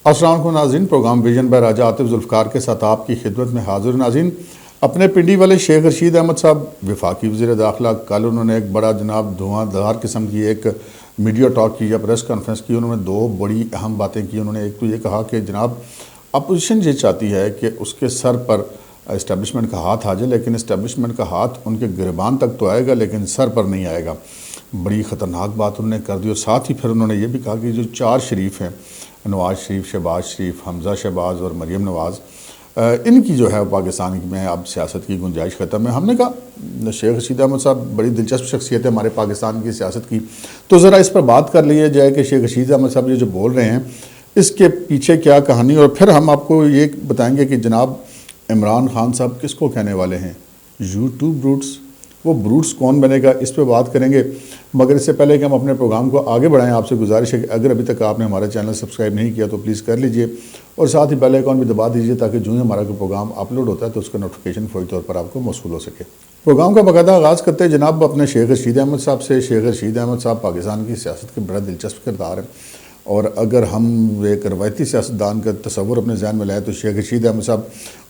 السلام علیکم ناظرین، پروگرام ویژن بائی راجہ عاطف ذوالفقار کے ساتھ آپ کی خدمت میں حاضر ناظرین۔ اپنے پنڈی والے شیخ رشید احمد صاحب وفاقی وزیر داخلہ، کل انہوں نے ایک بڑا جناب دھواں دھار قسم کی ایک میڈیا ٹاک کی یا پریس کانفرنس کی۔ انہوں نے دو بڑی اہم باتیں کی۔ انہوں نے ایک تو یہ کہا کہ جناب اپوزیشن یہ چاہتی ہے کہ اس کے سر پر اسٹیبلشمنٹ کا ہاتھ آ جائے، لیکن اسٹیبلشمنٹ کا ہاتھ ان کے گریبان تک تو آئے گا لیکن سر پر نہیں آئے گا۔ بڑی خطرناک بات انہوں نے کر دی، اور ساتھ ہی پھر انہوں نے یہ بھی کہا کہ جو چار شریف ہیں، نواز شریف، شہباز شریف، حمزہ شہباز اور مریم نواز، ان کی جو ہے پاکستان میں اب سیاست کی گنجائش ختم ہے۔ ہم نے کہا شیخ رشید احمد صاحب بڑی دلچسپ شخصیت ہے ہمارے پاکستان کی سیاست کی، تو ذرا اس پر بات کر لیا جائے کہ شیخ رشید احمد صاحب یہ جو بول رہے ہیں اس کے پیچھے کیا کہانی، اور پھر ہم آپ کو یہ بتائیں گے کہ جناب عمران خان صاحب کس کو کہنے والے ہیں، یوٹیوب بروٹس، وہ بروٹس کون بنے گا، اس پہ بات کریں گے۔ مگر اس سے پہلے کہ ہم اپنے پروگرام کو آگے بڑھائیں، آپ سے گزارش ہے کہ اگر ابھی تک آپ نے ہمارا چینل سبسکرائب نہیں کیا تو پلیز کر لیجئے، اور ساتھ ہی بیل آئیکن بھی دبا دیجئے تاکہ جو ہی ہمارا کوئی پروگرام اپلوڈ ہوتا ہے تو اس کا نوٹیفیکیشن فوری طور پر آپ کو موصول ہو سکے۔ پروگرام کا باقاعدہ آغاز کرتے ہیں جناب اپنے شیخ رشید احمد صاحب سے۔ شیخ رشید احمد صاحب پاکستان کی سیاست کے بڑا دلچسپ کردار ہیں، اور اگر ہم ایک روایتی سیاستدان کا تصور اپنے ذہن میں لائیں تو شیخ رشید احمد صاحب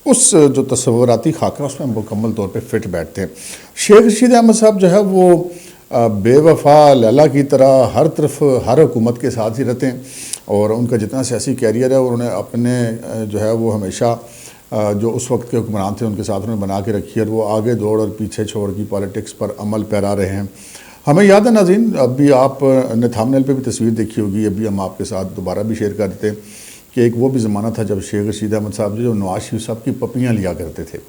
اس جو تصوراتی خاکہ اس میں مکمل طور پہ فٹ بیٹھتے ہیں۔ شیخ رشید احمد صاحب جو ہے وہ بے وفا لیلا کی طرح ہر طرف ہر حکومت کے ساتھ ہی رہتے ہیں، اور ان کا جتنا سیاسی کیریئر ہے انہوں نے اپنے جو ہے وہ ہمیشہ جو اس وقت کے حکمران تھے ان کے ساتھ انہوں نے بنا کے رکھی ہے، اور وہ آگے دوڑ اور پیچھے چھوڑ کی پالیٹکس پر عمل پیرا رہے ہیں۔ ہمیں یاد ہے ناظرین، ابھی آپ نے تھامنیل پہ بھی تصویر دیکھی ہوگی، ابھی ہم آپ کے ساتھ دوبارہ بھی شیئر کر دیتے ہیں کہ ایک وہ بھی زمانہ تھا جب شیخ رشید احمد صاحب جو نواز شریف صاحب کی پپیاں لیا کرتے تھے،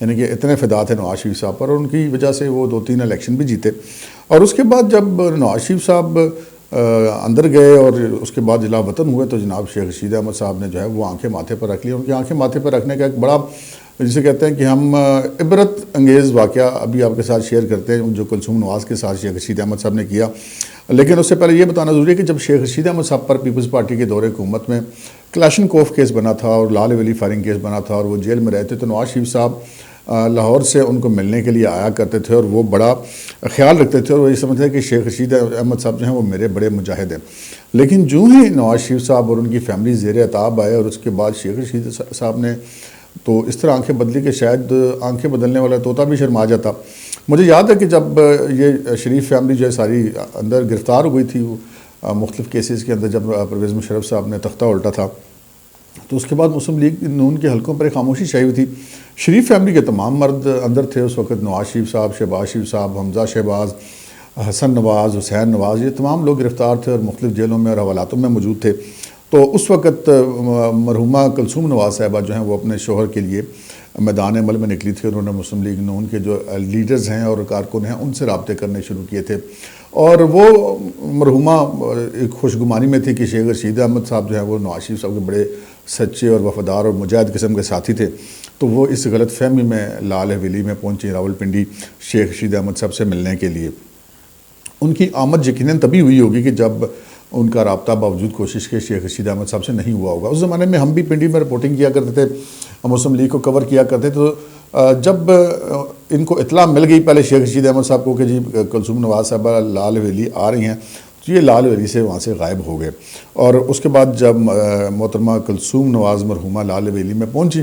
یعنی کہ اتنے فدا تھے نواز شریف صاحب پر، اور ان کی وجہ سے وہ 2-3 الیکشن بھی جیتے۔ اور اس کے بعد جب نواز شریف صاحب اندر گئے اور اس کے بعد جلا وطن ہوئے تو جناب شیخ رشید احمد صاحب نے جو ہے وہ آنکھیں ماتھے پر رکھ لی۔ ان کی آنکھیں ماتھے پر رکھنے کا ایک بڑا جسے کہتے ہیں کہ ہم عبرت انگیز واقعہ ابھی آپ کے ساتھ شیئر کرتے ہیں جو کلثوم نواز کے ساتھ شیخ رشید احمد صاحب نے کیا۔ لیکن اس سے پہلے یہ بتانا ضروری ہے کہ جب شیخ رشید احمد صاحب پر پیپلز پارٹی کے دور حکومت میں کلاشنکوف کیس بنا تھا اور لال ویلی فائرنگ کیس بنا تھا اور وہ جیل میں رہتے تو نواز شریف صاحب لاہور سے ان کو ملنے کے لیے آیا کرتے تھے، اور وہ بڑا خیال رکھتے تھے، اور وہ یہ سمجھتے تھے کہ شیخ رشید احمد صاحب جو ہیں وہ میرے بڑے مجاہد ہیں۔ لیکن جو ہی نواز شریف صاحب اور ان کی فیملی زیر عتاب آئے اور اس کے بعد شیخ رشید صاحب نے تو اس طرح آنکھیں بدلی کہ شاید آنکھیں بدلنے والا طوطا بھی شرما جاتا۔ مجھے یاد ہے کہ جب یہ شریف فیملی جو ہے ساری اندر گرفتار ہو گئی تھی مختلف کیسز کے اندر، جب پرویز مشرف صاحب نے تختہ الٹا تھا، تو اس کے بعد مسلم لیگ نون کے حلقوں پر ایک خاموشی چھائی ہوئی تھی۔ شریف فیملی کے تمام مرد اندر تھے اس وقت، نواز شریف صاحب، شہباز شریف صاحب، حمزہ شہباز، حسن نواز، حسین نواز، یہ تمام لوگ گرفتار تھے اور مختلف جیلوں میں اور حوالاتوں میں موجود تھے۔ تو اس وقت مرحومہ کلثوم نواز صاحبہ جو ہیں وہ اپنے شوہر کے لیے میدان عمل میں نکلی تھی۔ انہوں نے مسلم لیگ نون کے جو لیڈرز ہیں اور کارکن ہیں ان سے رابطے کرنے شروع کیے تھے، اور وہ مرحومہ ایک خوشگمانی میں تھی کہ شیخ رشید احمد صاحب جو ہیں وہ نواز شریف صاحب کے بڑے سچے اور وفادار اور مجاہد قسم کے ساتھی تھے۔ تو وہ اس غلط فہمی میں لال حویلی میں پہنچی راول پنڈی شیخ رشید احمد صاحب سے ملنے کے لیے۔ ان کی آمد یقیناً تبھی ہوئی ہوگی کہ جب ان کا رابطہ باوجود کوشش کے شیخ رشید احمد صاحب سے نہیں ہوا ہوگا۔ اس زمانے میں ہم بھی پنڈی میں رپورٹنگ کیا کرتے تھے، مسلم لیگ کو کور کیا کرتے تھے، تو جب ان کو اطلاع مل گئی پہلے شیخ رشید احمد صاحب کو کہ جی کلثوم نواز صاحبہ لال حویلی آ رہی ہیں، تو یہ لال حویلی سے وہاں سے غائب ہو گئے۔ اور اس کے بعد جب محترمہ کلثوم نواز مرحومہ لال حویلی میں پہنچی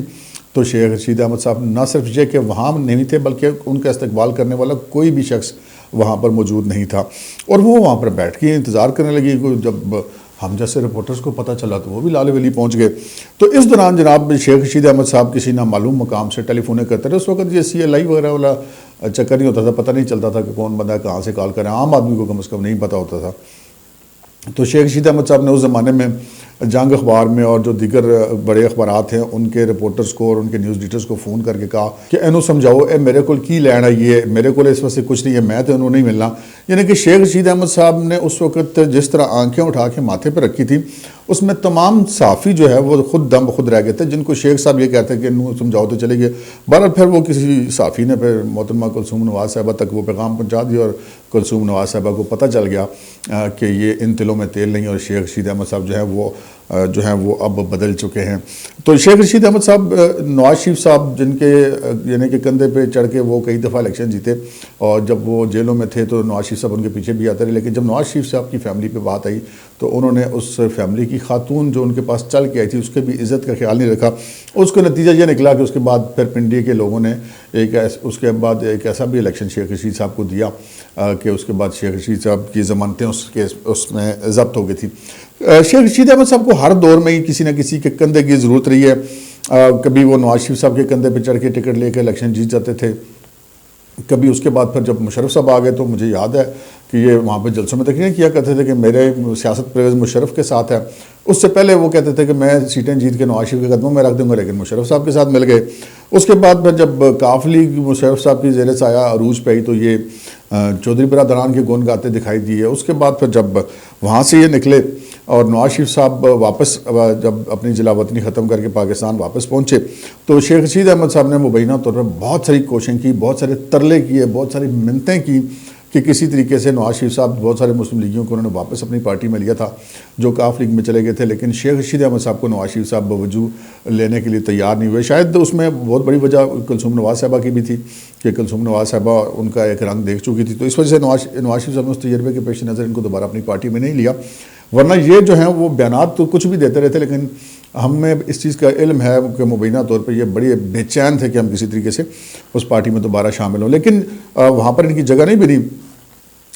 تو شیخ رشید احمد صاحب نہ صرف یہ کہ وہاں نہیں تھے بلکہ ان کا استقبال کرنے والا کوئی بھی شخص وہاں پر موجود نہیں تھا، اور وہ وہاں پر بیٹھ کے انتظار کرنے لگی۔ جب ہم جیسے رپورٹرز کو پتہ چلا تو وہ بھی لال حویلی پہنچ گئے۔ تو اس دوران جناب شیخ رشید احمد صاحب کسی نامعلوم مقام سے ٹیلی فونیں کرتے رہے۔ اس وقت یہ CLI وغیرہ والا چکر نہیں ہوتا تھا، پتہ نہیں چلتا تھا کہ کون بندہ کہاں سے کال کرے، عام آدمی کو کم از کم نہیں پتہ ہوتا تھا۔ تو شیخ رشید احمد صاحب نے اس زمانے میں جنگ اخبار میں اور جو دیگر بڑے اخبارات ہیں ان کے رپورٹرز کو اور ان کے نیوز ایڈیٹرز کو فون کر کے کہا کہ اینو سمجھاؤ اے میرے کو کی لینا، یہ میرے کو اس وقت سے کچھ نہیں ہے، میں تو انہوں نہیں ملنا۔ یعنی کہ شیخ رشید احمد صاحب نے اس وقت جس طرح آنکھیں اٹھا کے ماتھے پہ رکھی تھی، اس میں تمام صحافی جو ہے وہ خود دم خود رہ گئے تھے، جن کو شیخ صاحب یہ کہتے ہیں کہ انہوں سمجھاؤ تو چلے گئے۔ بہرحال پھر وہ کسی صحافی نے پھر محترمہ کلثوم نواز صاحبہ تک وہ پیغام پہنچا دیا، اور کلثوم نواز صاحبہ کو پتہ چل گیا کہ یہ ان تلوں میں تیل نہیں، اور شیخ رشید احمد صاحب جو ہے وہ جو ہیں وہ اب بدل چکے ہیں. تو شیخ رشید احمد صاحب نواز شریف صاحب جن کے یعنی کہ کندھے پہ چڑھ کے وہ کئی دفعہ الیکشن جیتے اور جب وہ جیلوں میں تھے تو نواز شریف صاحب ان کے پیچھے بھی آتے رہے, لیکن جب نواز شریف صاحب کی فیملی پہ بات آئی تو انہوں نے اس فیملی کی خاتون جو ان کے پاس چل کے آئی تھی اس کے بھی عزت کا خیال نہیں رکھا. اس کا نتیجہ یہ نکلا کہ اس کے بعد پھر پنڈی کے لوگوں نے اس کے بعد ایک ایسا بھی الیکشن شیخ رشید صاحب کو دیا کہ اس کے بعد شیخ رشید صاحب کی ضمانتیں اس میں ضبط ہو گئی تھی. شیخ رشید احمد صاحب کو ہر دور میں ہی کسی نہ کسی کے کندھے کی ضرورت رہی ہے. کبھی وہ نواز شریف صاحب کے کندھے پہ چڑھ کے ٹکٹ لے کے الیکشن جیت جاتے تھے, کبھی اس کے بعد پھر جب مشرف صاحب آ گئے تو مجھے یاد ہے کہ یہ وہاں پہ جلسوں میں تقریریں کیا کرتے تھے کہ میرے سیاست پرویز مشرف کے ساتھ ہے. اس سے پہلے وہ کہتے تھے کہ میں سیٹیں جیت کے نواز شریف کے قدموں میں رکھ دوں گا, لیکن مشرف صاحب کے ساتھ مل گئے. اس کے بعد پھر جب کاف لیگ مشرف صاحب کی زیر سایہ عروج پہ آئی تو یہ چودھری برادران کے گن گاتے دکھائی دیے. اس کے بعد پھر جب وہاں سے یہ نکلے اور نواز شریف صاحب واپس جب اپنی جلا وطنی ختم کر کے پاکستان واپس پہنچے تو شیخ رشید احمد صاحب نے مبینہ طور پر بہت ساری کوششیں کی, بہت سارے ترلے کیے, بہت ساری منتیں کی کہ کسی طریقے سے نواز شریف صاحب بہت سارے مسلم لیگیوں کو انہوں نے واپس اپنی پارٹی میں لیا تھا جو کاف لیگ میں چلے گئے تھے, لیکن شیخ رشید احمد صاحب کو نواز شریف صاحب بوجو لینے کے لیے تیار نہیں ہوئے. شاید اس میں بہت بڑی وجہ کلثوم نواز صاحبہ کی بھی تھی کہ کلثوم نواز صاحبہ ان کا ایک رنگ دیکھ چکی تھی, تو اس وجہ سے نواز شریف صاحب نے اس تجربے کے پیش نظر ان کو دوبارہ اپنی پارٹی میں نہیں لیا. ورنہ یہ جو ہیں وہ بیانات تو کچھ بھی دیتے رہتے, لیکن ہمیں اس چیز کا علم ہے کہ مبینہ طور پہ یہ بڑے بے چین تھے کہ ہم کسی طریقے سے اس پارٹی میں دوبارہ شامل ہوں, لیکن وہاں پر ان کی جگہ نہیں بنی.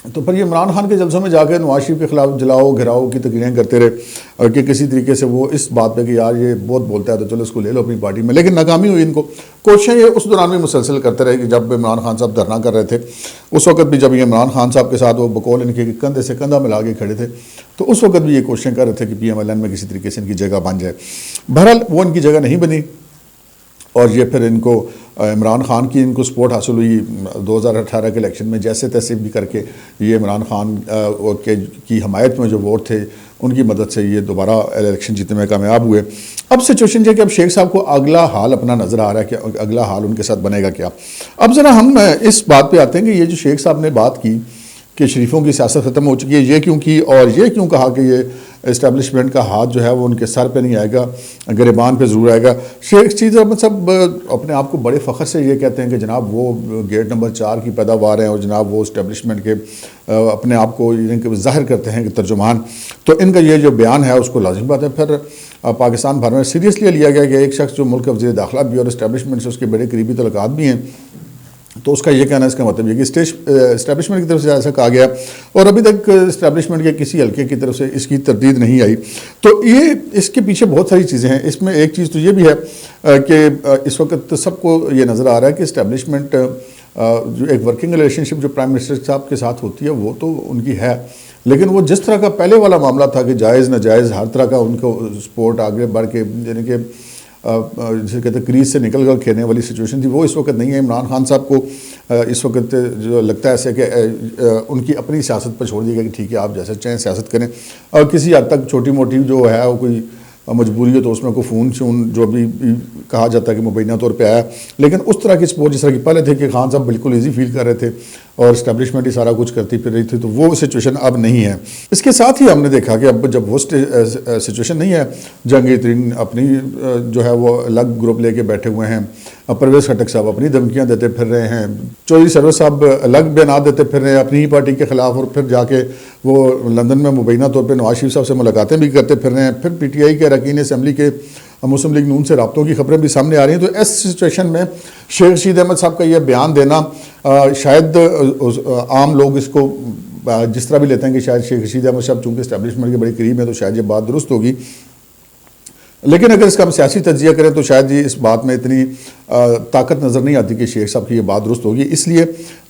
تو پھر یہ عمران خان کے جلسوں میں جا کے نواز شریف کے خلاف جلاؤ گھراؤ کی تقریریں کرتے رہے کہ کسی طریقے سے وہ اس بات پہ کہ یار یہ بہت بولتا ہے تو چلو اس کو لے لو اپنی پارٹی میں, لیکن ناکامی ہوئی ان کو. کوششیں یہ اس دوران بھی مسلسل کرتے رہے کہ جب عمران خان صاحب دھرنا کر رہے تھے اس وقت بھی جب یہ عمران خان صاحب کے ساتھ وہ بقول ان کے کندھے سے کندھا ملا کے کھڑے تھے تو اس وقت بھی یہ کوششیں کر رہے تھے کہ پی ایم ایل این میں کسی طریقے سے ان کی جگہ بن جائے. بہرحال وہ ان کی جگہ نہیں بنی اور یہ پھر ان کو عمران خان کی ان کو سپورٹ حاصل ہوئی 2018 کے الیکشن میں, جیسے تیسے بھی کر کے یہ عمران خان کی حمایت میں جو ووٹ تھے ان کی مدد سے یہ دوبارہ الیکشن جیتنے میں کامیاب ہوئے. اب سچویشن یہ کہ اب شیخ صاحب کو اگلا حال اپنا نظر آ رہا ہے کہ اگلا حال ان کے ساتھ بنے گا کیا. اب ذرا ہم اس بات پہ آتے ہیں کہ یہ جو شیخ صاحب نے بات کی کہ شریفوں کی سیاست ختم ہو چکی ہے, یہ کیوں کی اور یہ کیوں کہا کہ یہ اسٹیبلشمنٹ کا ہاتھ جو ہے وہ ان کے سر پہ نہیں آئے گا, گریبان پہ ضرور آئے گا. شیخ رشید احمد صاحب اپنے آپ کو بڑے فخر سے یہ کہتے ہیں کہ جناب وہ گیٹ نمبر 4 کی پیداوار ہیں اور جناب وہ اسٹیبلشمنٹ کے اپنے آپ کو ظاہر کرتے ہیں کہ ترجمان. تو ان کا یہ جو بیان ہے اس کو لازم بات ہے پھر پاکستان بھر میں سیریسلی لیا گیا کہ ایک شخص جو ملک کا وزیر داخلہ بھی اور اسٹیبلشمنٹ سے اس کے بڑے قریبی تعلقات بھی ہیں, تو اس کا یہ کہنا ہے, اس کا مطلب یہ کہ اسٹیبلشمنٹ کی طرف سے ایسا کہا گیا اور ابھی تک اسٹیبلشمنٹ کے کسی حلقے کی طرف سے اس کی تردید نہیں آئی. تو یہ اس کے پیچھے بہت ساری چیزیں ہیں. اس میں ایک چیز تو یہ بھی ہے کہ اس وقت سب کو یہ نظر آ رہا ہے کہ اسٹیبلشمنٹ جو ایک ورکنگ ریلیشن شپ جو پرائم منسٹر صاحب کے ساتھ ہوتی ہے وہ تو ان کی ہے, لیکن وہ جس طرح کا پہلے والا معاملہ تھا کہ جائز ناجائز ہر طرح کا ان کو سپورٹ آگے بڑھ کے یعنی کہ جسے کہتے ہیں کریز سے نکل کر کھیلنے والی سچویشن تھی, وہ اس وقت نہیں ہے. عمران خان صاحب کو اس وقت جو لگتا ہے ایسے کہ ان کی اپنی سیاست پر چھوڑ دیا گیا کہ ٹھیک ہے آپ جیسے چاہیں سیاست کریں, اور کسی حد تک چھوٹی موٹی جو ہے وہ کوئی مجبوری ہو تو اس میں کوئی فون شون جو بھی کہا جاتا ہے کہ مبینہ طور پہ آیا, لیکن اس طرح کی سپورٹ جس طرح کی پہلے تھے کہ خان صاحب بالکل ایزی فیل کر رہے تھے اور اسٹیبلشمنٹ ہی سارا کچھ کرتی پھر رہی تھی, تو وہ سچویشن اب نہیں ہے. اس کے ساتھ ہی ہم نے دیکھا کہ اب جب وہ سچویشن نہیں ہے, جہانگیر ترین اپنی جو ہے وہ الگ گروپ لے کے بیٹھے ہوئے ہیں, پرویز خٹک صاحب اپنی دھمکیاں دیتے پھر رہے ہیں, چودھری سرور صاحب الگ بیانات دیتے پھر رہے ہیں اپنی ہی پارٹی کے خلاف, اور پھر جا کے وہ لندن میں مبینہ طور پہ نواز شریف صاحب سے ملاقاتیں بھی کرتے پھر رہے ہیں, پھر پی ٹی آئی کے اراکین اسمبلی کے مسلم لیگ نون سے رابطوں کی خبریں بھی سامنے آ رہی ہیں. تو اس سچویشن میں شیخ رشید احمد صاحب کا یہ بیان دینا شاید عام لوگ اس کو جس طرح بھی لیتے ہیں کہ شاید شیخ رشید احمد صاحب چونکہ اسٹیبلشمنٹ کے بڑے قریب ہیں تو شاید یہ بات درست ہوگی, لیکن اگر اس کا ہم سیاسی تجزیہ کریں تو شاید یہ اس بات میں اتنی طاقت نظر نہیں آتی کہ شیخ صاحب کی یہ بات درست ہوگی, اس لیے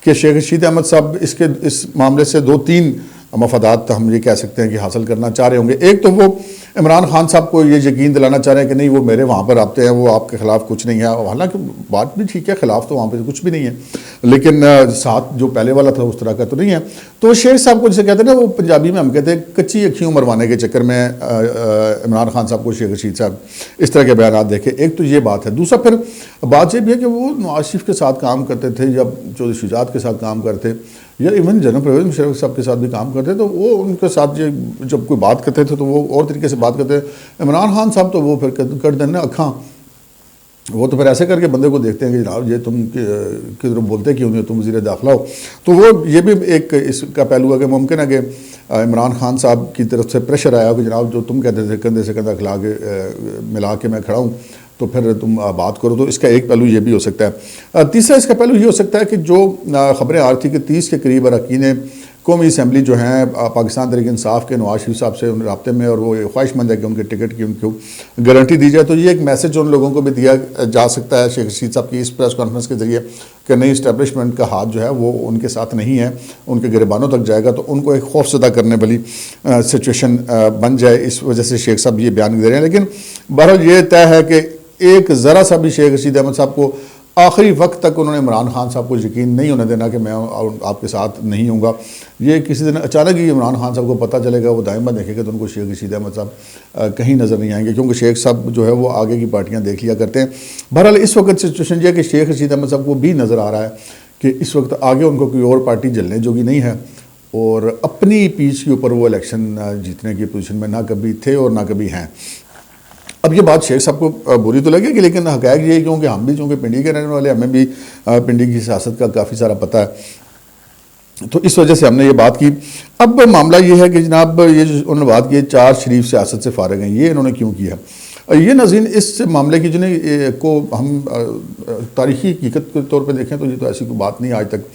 کہ شیخ رشید احمد صاحب اس معاملے سے 2-3 مفادات ہم یہ کہہ سکتے ہیں کہ حاصل کرنا چاہ رہے ہوں گے. ایک تو وہ عمران خان صاحب کو یہ یقین دلانا چاہ رہے ہیں کہ نہیں وہ میرے وہاں پر آتے ہیں, وہ آپ کے خلاف کچھ نہیں ہے, حالانکہ بات بھی ٹھیک ہے, خلاف تو وہاں پہ کچھ بھی نہیں ہے, لیکن ساتھ جو پہلے والا تھا اس طرح کا تو نہیں ہے. تو شیخ صاحب کو جسے کہتے ہیں نا, وہ پنجابی میں ہم کہتے ہیں کچی اکھیوں مروانے کے چکر میں عمران خان صاحب کو شیخ رشید صاحب اس طرح کے بیانات دیکھے. ایک تو یہ بات ہے. دوسرا پھر بات یہ بھی ہے کہ وہ نواز شریف کے ساتھ کام کرتے تھے, جب چودھری شجاعت کے ساتھ کام کرتے, یا ایون جنرل پرویز مشرف صاحب کے ساتھ بھی کام کرتے تو وہ ان کے ساتھ جب کوئی بات کرتے تھے تو وہ اور طریقے سے بات کرتے تھے. عمران خان صاحب تو وہ پھر کر دینا اکھاں، وہ تو پھر ایسے کر کے بندے کو دیکھتے ہیں کہ جناب یہ تم کدھر بولتے کیوں نہیں ہو، تم وزیر داخلہ ہو. تو وہ یہ بھی ایک اس کا پہلو ہے کہ ممکن ہے کہ عمران خان صاحب کی طرف سے پریشر آیا کہ جناب جو تم کہتے تھے کندھے سے کندھا کھلا کے ملا کے میں کھڑا ہوں تو پھر تم بات کرو. تو اس کا ایک پہلو یہ بھی ہو سکتا ہے. تیسرا اس کا پہلو یہ ہو سکتا ہے کہ جو خبریں آ رہی تھیں کہ 30 کے قریب اراکین قومی اسمبلی جو ہیں پاکستان تحریک انصاف کے نواز شریف صاحب سے رابطے میں، اور وہ خواہش مند ہے کہ ان کے ٹکٹ کی ان کو گارنٹی دی جائے. تو یہ ایک میسج ان لوگوں کو بھی دیا جا سکتا ہے شیخ رشید صاحب کی اس پریس کانفرنس کے ذریعے کہ نئی اسٹیبلشمنٹ کا ہاتھ جو ہے وہ ان کے ساتھ نہیں ہے، ان کے گریبانوں تک جائے گا. تو ان کو ایک خوف زدہ کرنے والی سچویشن بن جائے، اس وجہ سے شیخ صاحب یہ بیان دے رہے ہیں. لیکن بہرحال یہ طے ہے کہ ایک ذرا سا بھی شیخ رشید احمد صاحب کو آخری وقت تک انہوں نے عمران خان صاحب کو یقین نہیں ہونے دینا کہ میں آپ کے ساتھ نہیں ہوں گا. یہ کسی دن اچانک ہی عمران خان صاحب کو پتہ چلے گا، وہ دائمہ دیکھے گا تو ان کو شیخ رشید احمد صاحب کہیں نظر نہیں آئیں گے، کیونکہ شیخ صاحب جو ہے وہ آگے کی پارٹیاں دیکھ لیا کرتے ہیں. بہرحال اس وقت سچویشن یہ ہے کہ شیخ رشید احمد صاحب کو بھی نظر آ رہا ہے کہ اس وقت آگے ان کو کوئی اور پارٹی جلنے جوگی نہیں ہے، اور اپنی پیچ کے اوپر وہ الیکشن جیتنے کی پوزیشن میں نہ کبھی تھے اور نہ کبھی ہیں. اب یہ بات شیخ صاحب کو بری تو لگے گی، لیکن حقائق یہ ہے کیونکہ ہم بھی چونکہ پنڈی کے رہنے والے، ہمیں بھی پنڈی کی سیاست کا کافی سارا پتہ ہے، تو اس وجہ سے ہم نے یہ بات کی. اب معاملہ یہ ہے کہ جناب یہ جو انہوں نے بات کی 4 شریف سیاست سے فارغ ہیں، یہ انہوں نے کیوں کیا؟ یہ ناظرین اس معاملے کی جنہیں کو ہم تاریخی حقیقت کے طور پہ دیکھیں تو یہ تو ایسی کوئی بات نہیں آج تک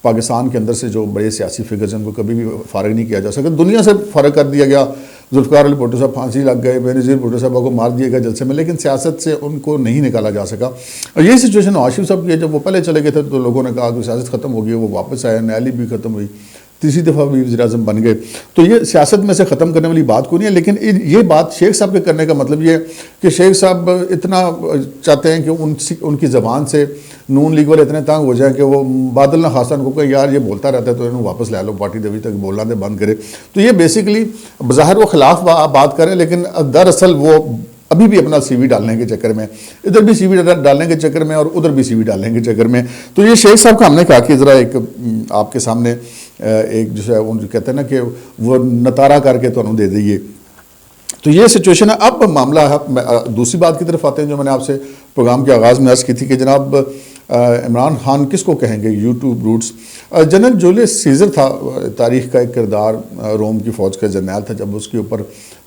پاکستان کے اندر سے جو بڑے سیاسی فگرز ہیں ان کو کبھی بھی فارغ نہیں کیا جا سکتا. دنیا سے فارغ کر دیا گیا، ذوالفقار علی بھٹو صاحب پھانسی لگ گئے، بینظیر بھٹو صاحب کو مار دیا گیا جلسے میں، لیکن سیاست سے ان کو نہیں نکالا جا سکا. اور یہی سچویشن نواز شریف صاحب کی ہے. جب وہ پہلے چلے گئے تھے تو لوگوں نے کہا کہ سیاست ختم ہو گئی، وہ واپس آئے، نیالی بھی ختم ہوئی، تیسری دفعہ بھی وزیر اعظم بن گئے. تو یہ سیاست میں سے ختم کرنے والی بات کو نہیں ہے، لیکن یہ بات شیخ صاحب کے کرنے کا مطلب یہ ہے کہ شیخ صاحب اتنا چاہتے ہیں کہ ان کی زبان سے نون لیگ والے اتنے تنگ ہو جائیں کہ وہ بادل نہ خاصان کو کہ یار یہ بولتا رہتا ہے تو انہوں واپس لے لو پارٹی دے تک بولنا دے بند کرے. تو یہ بیسیکلی بظاہر وہ خلاف بات کریں، لیکن دراصل وہ ابھی بھی اپنا سی وی ڈالنے کے چکر میں، ادھر بھی سی وی ڈالنے کے چکر میں اور ادھر بھی سی وی ڈالنے کے چکر میں. تو یہ شیخ صاحب کا ہم نے کہا کہ ذرا ایک آپ کے سامنے ایک جو ہے وہ کہتے ہیں نا کہ وہ نتارا کر کے تو انہوں دے دئیے. تو یہ سچویشن ہے. اب معاملہ ہے دوسری بات کی طرف آتے ہیں جو میں نے آپ سے پروگرام کے آغاز میں عرض کی تھی کہ جناب عمران خان کس کو کہیں گے YouTube roots. General Julius Caesar تھا تاریخ کا ایک کردار، روم کی فوج کا جرنیل تھا. جب اس کے اوپر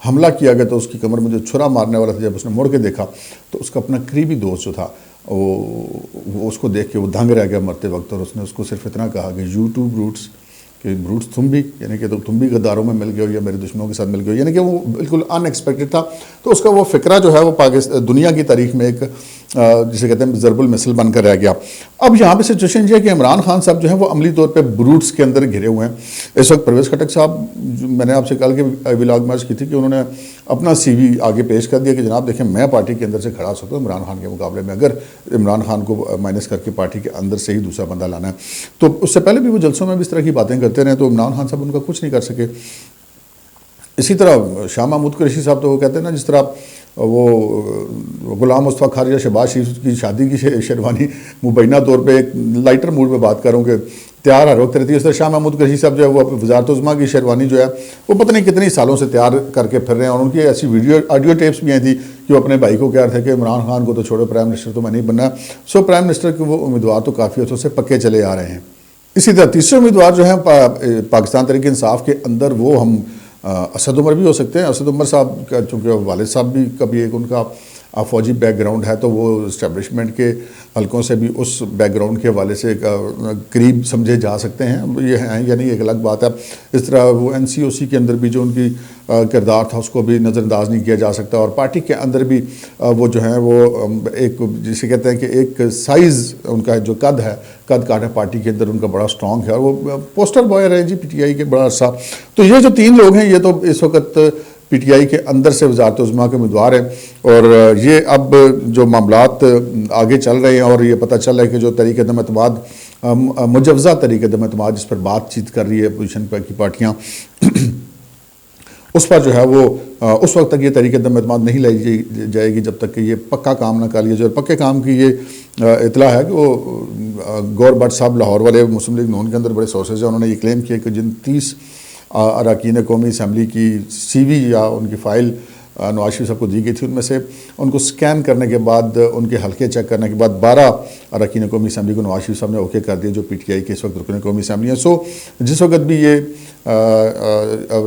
حملہ کیا گیا تو اس کی کمر میں جو چھرا مارنے والا تھا، جب اس نے مڑ کے دیکھا تو اس کا اپنا قریبی دوست جو تھا وہ اس کو دیکھ کے وہ دھنگ رہ گیا مرتے وقت، اور اس نے اس کو صرف اتنا کہا کہ یوٹیوب روٹس، کہ روٹس تم بھی، یعنی کہ تم بھی غداروں میں مل گئے ہو یا میرے دشمنوں کے ساتھ مل گئے ہو. یعنی کہ وہ بالکل ان ایکسپیکٹڈ تھا. تو اس کا وہ فقرہ جو ہے وہ دنیا کی تاریخ میں ایک جسے کہتے ہیں ضرب المثل بن کر رہ گیا. اب یہاں پہ سچویشن یہ ہے کہ عمران خان صاحب جو ہیں وہ عملی طور پہ بروٹس کے اندر گھرے ہوئے ہیں. اس وقت پرویز خٹک صاحب، میں نے آپ سے کل کے ولاگ میں عرض کی تھی کہ انہوں نے اپنا سی وی آگے پیش کر دیا کہ جناب دیکھیں میں پارٹی کے اندر سے کھڑا سکتا ہوں عمران خان کے مقابلے میں، اگر عمران خان کو مائنس کر کے پارٹی کے اندر سے ہی دوسرا بندہ لانا ہے. تو اس سے پہلے بھی وہ جلسوں میں بھی اس طرح کی باتیں کرتے رہے، تو عمران خان صاحب ان کا کچھ نہیں کر سکے. اسی طرح شاہ محمود قریشی صاحب تو وہ کہتے ہیں نا جس طرح وہ غلام مصطفیٰ خارجہ شہباز شریف کی شادی کی شیروانی مبینہ طور پہ ایک لائٹر موڈ میں بات کر رہا ہوں کہ تیار ہر وقت رہتی ہے، اس طرح شاہ محمود قریشی صاحب جو ہے وہ وزارت عظمیٰ کی شیروانی جو ہے وہ پتہ نہیں کتنی سالوں سے تیار کر کے پھر رہے ہیں. اور ان کی ایسی آڈیو ٹیپس بھی آئی تھی کہ وہ اپنے بھائی کو کہہ رہے تھے کہ عمران خان کو تو چھوڑو، پرائم منسٹر تو میں نہیں بننا. سو پرائم منسٹر کے وہ امیدوار تو کافی عرصوں سے پکے چلے آ رہے ہیں. اسی طرح تیسرے امیدوار جو ہیں پاکستان تحریک انصاف کے اندر وہ ہم اسد عمر بھی ہو سکتے ہیں. اسد عمر صاحب کا چونکہ والد صاحب بھی کبھی ایک ان کا فوجی بیک گراؤنڈ ہے تو وہ اسٹیبلشمنٹ کے حلقوں سے بھی اس بیک گراؤنڈ کے حوالے سے قریب سمجھے جا سکتے ہیں. یہ ہیں یا نہیں ایک الگ بات ہے. اس طرح وہ NCOC کے اندر بھی جو ان کی کردار تھا اس کو بھی نظر انداز نہیں کیا جا سکتا. اور پارٹی کے اندر بھی وہ جو ہیں وہ ایک جسے کہتے ہیں کہ ایک سائز ان کا جو قد کاٹ ہے پارٹی کے اندر ان کا بڑا سٹرونگ ہے، اور وہ پوسٹر بوائے رہے جی PTI کے بڑا عرصہ. تو یہ جو 3 لوگ ہیں یہ تو اس وقت PTI کے اندر سے وزارت عظمیٰ کے امیدوار ہیں. اور یہ اب جو معاملات آگے چل رہے ہیں اور یہ پتہ چل رہا ہے کہ جو تحریک عدم اعتماد مجوزہ تحریک عدم اعتماد جس پر بات چیت کر رہی ہے اپوزیشن کی پارٹیاں اس پر جو ہے وہ اس وقت تک یہ تحریک عدم اعتماد نہیں لائی جائے گی جب تک کہ یہ پکا کام نہ کر لیا جائے. اور پکے کام کی یہ اطلاع ہے کہ وہ گور بٹ صاحب لاہور والے مسلم لیگ نون کے اندر بڑے سورسز ہیں, انہوں نے یہ کلیم کیا کہ جن 30 اراکین قومی اسمبلی کی سی وی یا ان کی فائل نواز شریف صاحب کو دی گئی تھی, ان میں سے ان کو سکین کرنے کے بعد ان کے حلقے چیک کرنے کے بعد 12 اراکین قومی اسمبلی کو نواز شریف صاحب نے اوکے کر دیا, جو پی ٹی آئی کے اس وقت رکن قومی اسمبلی ہیں. سو جس وقت بھی یہ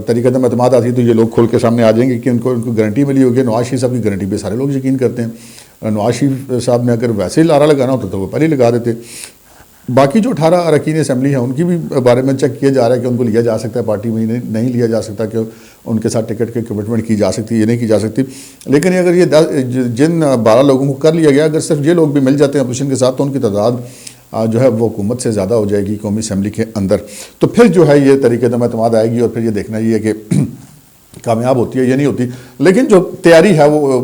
تحریک عدم اعتماد آتی ہے تو یہ لوگ کھول کے سامنے آ جائیں گے کہ ان کو گارنٹی ملی ہوگی. نواز شریف صاحب کی گارنٹی پہ سارے لوگ یقین کرتے ہیں. نواز شریف صاحب نے اگر ویسے ہی لارا لگانا ہوتا تو وہ پہلے ہی لگا دیتے. باقی جو 18 اراکین اسمبلی ہیں ان کی بھی بارے میں چیک کیا جا رہا ہے کہ ان کو لیا جا سکتا ہے پارٹی میں, نہیں لیا جا سکتا کہ ان کے ساتھ ٹکٹ کی کمٹمنٹ کی جا سکتی, یہ نہیں کی جا سکتی. لیکن اگر یہ جن 12 لوگوں کو کر لیا گیا, اگر صرف یہ لوگ بھی مل جاتے ہیں اپوزیشن کے ساتھ تو ان کی تعداد جو ہے وہ حکومت سے زیادہ ہو جائے گی قومی اسمبلی کے اندر. تو پھر جو ہے یہ تحریک عدم اعتماد آئے گی اور پھر یہ دیکھنا یہ ہے کہ کامیاب ہوتی ہے یا نہیں ہوتی. لیکن جو تیاری ہے وہ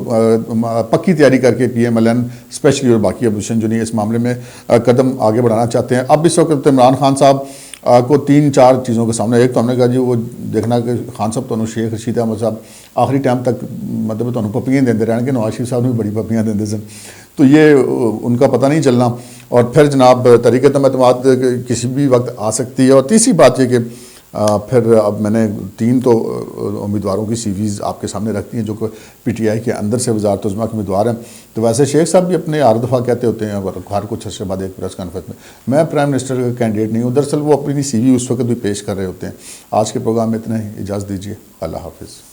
پکی تیاری کر کے P M L N specially اور باقی اپوزیشن جو نہیں اس معاملے میں قدم آگے بڑھانا چاہتے ہیں. اب اس وقت عمران خان صاحب کو 3-4 چیزوں کے سامنے, ایک تو ہم نے کہا جی وہ دیکھنا کہ خان صاحب تو شیخ رشید احمد صاحب آخری ٹائم تک مطلب تو پپیاں دیندے رہن گے, نواز شریف صاحب نے بھی بڑی پپیاں دیندے سن, تو یہ ان کا پتہ نہیں چلنا. اور پھر جناب تحریک عدم اعتماد کسی بھی وقت آ سکتی ہے. اور تیسری بات یہ کہ پھر اب میں نے 3 تو امیدواروں کی سی ویز آپ کے سامنے رکھتی ہیں جو کہ پی ٹی آئی کے اندر سے وزارت عظمیٰ کے امیدوار ہیں. تو ویسے شیخ صاحب بھی اپنے ہر دفعہ کہتے ہوتے ہیں ہر کچھ عرصے بعد ایک پریس کانفرنس میں پرائم منسٹر کا کینڈیڈیٹ نہیں ہوں. دراصل وہ اپنی سی وی اس وقت بھی پیش کر رہے ہوتے ہیں. آج کے پروگرام میں اتنا ہی, اجازت دیجیے, اللہ حافظ.